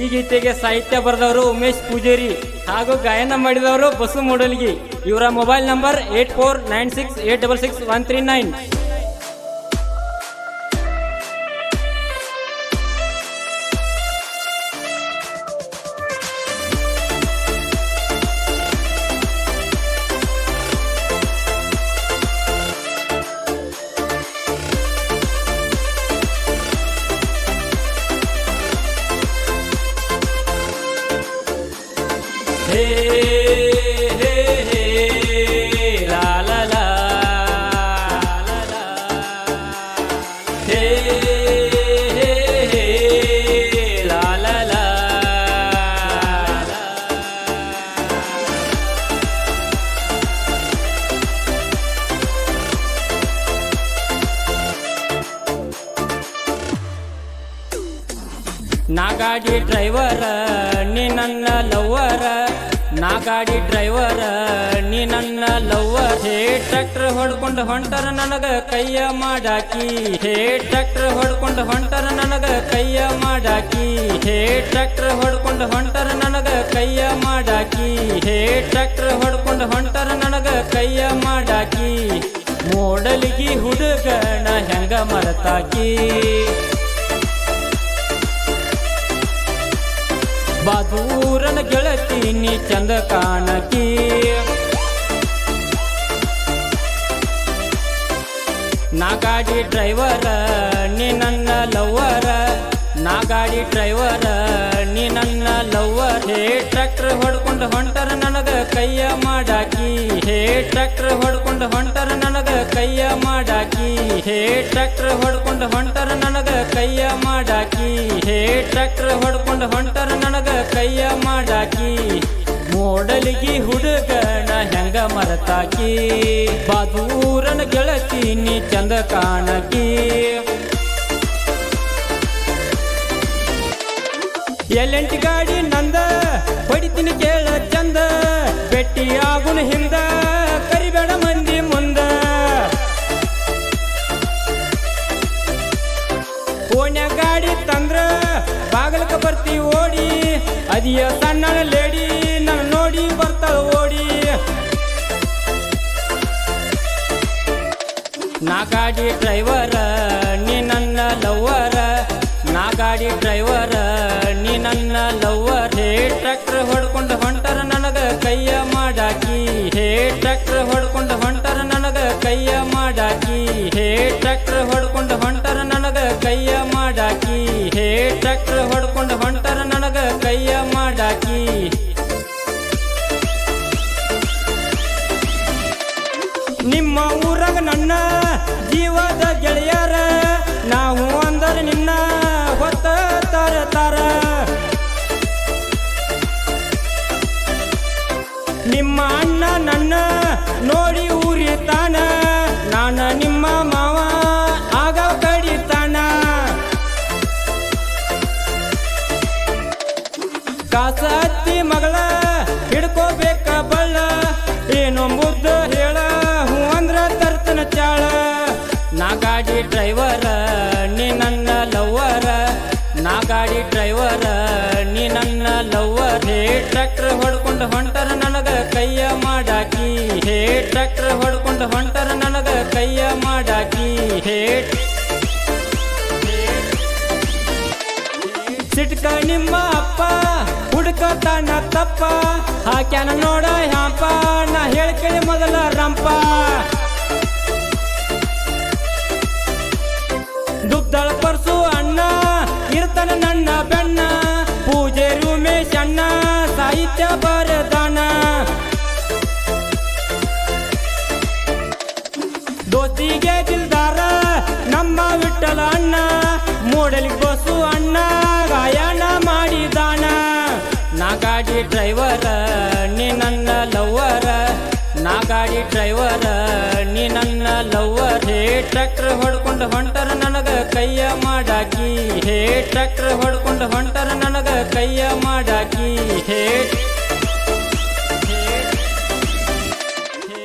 ಈ ಗೀತೆಗೆ ಸಾಹಿತ್ಯ ಬರೆದವರು ಉಮೇಶ್ ಪೂಜೇರಿ ಹಾಗೂ ಗಾಯನ ಮಾಡಿದವರು ಬಸು ಮೂಡಲ್ಗಿ. ಇವರ mobile number 8496866139. Hey, hey, hey, la la la, la la. Hey, hey, hey, la la la, la. ನಾ ಗಾಡಿ ಡ್ರೈವರ ನೀ ನನ್ನ ಲವ್ವರ, ನಾ ಗಾಡಿ ಡ್ರೈವರ ನೀ ನನ್ನ ಲವ್ವರ್. ಹೇ ಟ್ರ್ಯಾಕ್ಟರ್ ಹೊಡ್ಕೊಂಡು ಹೊಂಟರ ನನಗ ಕೈಯ ಮಾಡಾಕಿ, ಹೇ ಟ್ರ್ಯಾಕ್ಟರ್ ಹೊಡ್ಕೊಂಡು ಹೊಂಟರ ನನಗ ಕೈಯ ಮಾಡಾಕಿ, ಹೇ ಟ್ರ್ಯಾಕ್ಟರ್ ಹೊಡ್ಕೊಂಡು ಹೊಂಟರ ನನಗ ಕೈಯ ಮಾಡಾಕಿ, ಹೇ ಟ್ರ್ಯಾಕ್ಟರ್ ಹೊಡ್ಕೊಂಡು ಹೊಂಟರ ನನಗ ಕೈಯ ಮಾಡಾಕಿ. ಮೂಡಲ್ಗಿ ಹುಡುಗನ ಹೆಂಗ ಮರತಾಕಿ, ಬಾದೂರನ ಗೆಳತಿ ನೀ ಚಂದ ಕಾಣಕಿ. ನಾ ಗಾಡಿ ಡ್ರೈವರ ನೀ ನನ್ನ ಲವ್ವರ, ನಾ ಗಾಡಿ ಡ್ರೈವರ ನೀ ನನ್ನ ಲವ್ವರ್. ಹೇ ಟ್ರ್ಯಾಕ್ಟರ್ ಹೊಡ್ಕೊಂಡು ಹೊಂಟರ ನನಗ ಕೈಯ ಮಾಡಾಕಿ, ಹೇ ಟ್ರ್ಯಾಕ್ಟರ್ ಹೊಡ್ಕೊಂಡು ಹೊಂಟರ ನನಗ ಕೈಯ ಮಾಡಾಕಿ, ಹೇ ಟ್ರ್ಯಾಕ್ಟರ್ ಹೊಡ್ಕೊಂಡು ಹೊಂಟರ ನನಗ ಕೈಯ ಮಾಡಾಕಿ, ಹೇ ಟ್ರ್ಯಾಕ್ಟರ್ ಹೊಡ್ಕೊಂಡು ಹೊಂಟರ ನನಗ ಕೈಯ ಮಾಡಾಕಿ. ಮೂಡಲ್ಗಿ ಹುಡುಗನ ಹೆಂಗ ಮರತಾಕಿ, ಬಾದೂರನ ಗೆಳತಿ ನೀ ಚಂದ ಕಾಣಕಿ. ಎಲ್ಲೆಂಟಿ ಗಾಡಿ ನಂದ ಹೊಡಿತೀನಿ ಕೇಳ ಚಂದ, ಬೆಟ್ಟಿ ಆಗುನ ಹಿಂದ ಕರಿಬೇಡ ಮಂದಿ ಮುಂದ. ಓಣ್ಯ ಗಾಡಿ ತಂದ್ರ ಬಾಗಲಕ ಬರ್ತಿ ಓಡಿ, ಅದಿಯ ಸಣ್ಣ ಲೇಡಿ ನನ್ನ ನೋಡಿ ಬರ್ತಾಳ ಓಡಿ. ನಾ ಗಾಡಿ ಡ್ರೈವರ ನೀ ನನ್ನ ಲವ್ವರ, ನಾ ಗಾಡಿ ಡ್ರೈವರ ನೀ ನನ್ನ ಲವ್ವರ್. ಹೇ ಟ್ರ್ಯಾಕ್ಟರ್ ಹೊಡ್ಕೊಂಡು ಹೊಂಟರ ನನಗ ಕೈಯ ಮಾಡಾಕಿ, ಹೇ ಟ್ರ್ಯಾಕ್ಟರ್ ಹೊಡ್ಕೊಂಡು ಹೊಂಟರ ನನಗ ಕೈಯ ಮಾಡಾಕಿ, ಹೇ ಟ್ರ್ಯಾಕ್ಟರ್ ಹೊಡ್ಕೊಂಡು ಹೊಂಟರ ನನಗ ಕೈಯ ಮಾಡಾಕಿ, ಹೇ ಟ್ರ್ಯಾಕ್ಟರ್ ಹೊಡ್ಕೊಂಡು ಹೊಂಟರ ನನಗ ಕೈಯ ಮಾಡಾಕಿ. ನಿಮ್ಮ ಊರಾಗ ನನ್ನ ಜೀವದ ಗೆಳೆಯರ, ನಾವು ಅಂದರೆ ನಿನ್ನ ಹೊತ್ತ ತರ. ನಿಮ್ಮ ಅಣ್ಣ ನನ್ನ ನೋಡಿ ಉರಿತಾನ, ನಾನ ನಿಮ್ಮ ಮಾವ ಆಗ ಕಡಿತಾನ. ಕಾಸ ಹತ್ತಿ ಮಗಳ ಹಿಡ್ಕೋಬೇಕ ಬಳ್ಳ, ಏನೋ ಮುದ್ದ ಹೇಳ ಹೂ ಅಂದ್ರ ತರ್ತನ ಚಾಳ. ನಾ ಗಾಡಿ ಡ್ರೈವರ ನೀ ನನ್ನ ಲವ್ವರ, ನಾ ಗಾಡಿ ಡ್ರೈವರ ನೀ ನನ್ನ ಲವ್ವರ್. ಹೇ ಟ್ರ್ಯಾಕ್ಟರ್ ಹೊಡ್ಕೊಂಡು ಹೊಂಟರ ನನಗ ಕೈಯ ಮಾಡಾಕಿ, ಹೇ ಟ್ರ್ಯಾಕ್ಟರ್ ಹೊಡ್ಕೊಂಡು ಹೊಂಟರ ನನಗ ಕೈಯ ಮಾಡಾಕಿ, ಹೇ ಸಿಟ್ಕ ನಿಮ್ಮ ಅಪ್ಪ ಹುಡುಕತಾನ ತಪ್ಪ, ಹಾಕ್ಯಾನ ನೋಡ ಹ್ಯಾಂಪ ನಾ ಹೇಳ್ಕೇಳಿ ಮೊದಲ ರಂಪ. ದುಗ್ದಳ ಪರ್ಸು ಅಣ್ಣ ಇರ್ತಾನ ನನ್ನ ಬೆನ್ನ, ಪೂಜೇರಿ ಉಮೇಶ್ ಅಣ್ಣ ಸಾಹಿತ್ಯ ಬರದಾನ. ದೋಸ್ತಿಗೆ ದಿಲ್ದಾರ ನಮ್ಮ ವಿಠಲ ಅಣ್ಣ, ಮೂಡಲ್ಗಿ ಬಸು ಅಣ್ಣ ಗಾಯನ ಮಾಡಿದಾನ. ನಾ ಗಾಡಿ ಡ್ರೈವರ ನೀ ನನ್ನ ಲವ್ವರ, ನಾ ಗಾಡಿ ಡ್ರೈವರ ನೀ ನನ್ನ ಲವ್ವರ್. ಹೇ ಟ್ರ್ಯಾಕ್ಟರ್ ಹೊಡ್ಕೊಂಡು ಹೊಂಟರ ನನಗ ಕೈಯ ಮಾಡಾಕಿ, ಹೇ ಟ್ರ್ಯಾಕ್ಟರ್ ಹೊಡ್ಕೊಂಡು ಹೊಂಟರ ನನಗ ಕೈಯ ಮಾಡಾಕಿ, ಹೇ